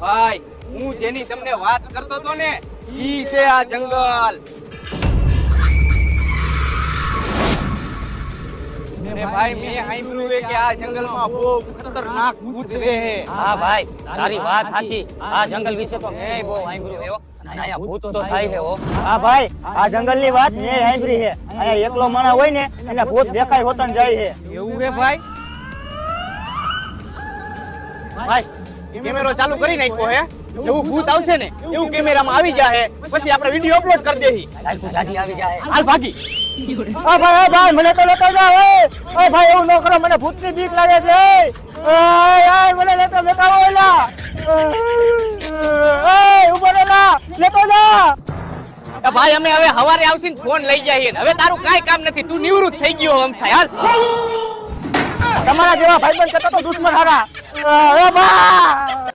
ભાઈ હું જેની તમને વાત કરતો તો ને ઈ છે આ જંગલ ને ભાઈ મેં સાંભળ્યું છે કે આ જંગલમાં બહુ ખતરનાક ભૂત રહે છે હા ભાઈ તારી વાત સાચી આ જંગલ વિશે તો મેં બહુ સાંભળ્યું છે હો અને અહીંયા ભૂત તો થાય છે હો હા ભાઈ આ જંગલની વાત મેં સાંભળી છે અહીંયા એકલો માણસ હોય ને એને ભૂત દેખાય હોતન જાય છે એવું છે ભાઈ ભાઈ કેમેરો ચાલુ કરી નાખ્યો હે જેવું ભૂત આવશે ને એવું કેમેરામાં આવી જાહે પછી આપણે વિડિયો અપલોડ કરી દેહી હાલ તું જાજી આવી જાય હાલ ભાગી આ ભાઈ મને તો લેતો જાવ એ ભાઈ એવું ન કરો મને ભૂતની બીક લાગે છે એ મને લેતો બેઠા ઓલા એ ઉભો રહેલા લેતો જા એ ભાઈ અમે હવે હવારે આવશું ને ફોન લઈ જઈએ હવે તારું કાઈ કામ નથી તું નિવૃત્ત થઈ ગયો એમ થાય હાલ તમારા જેવા ભાઈબંધ કરતા તો દુશ્મન હારા એ બા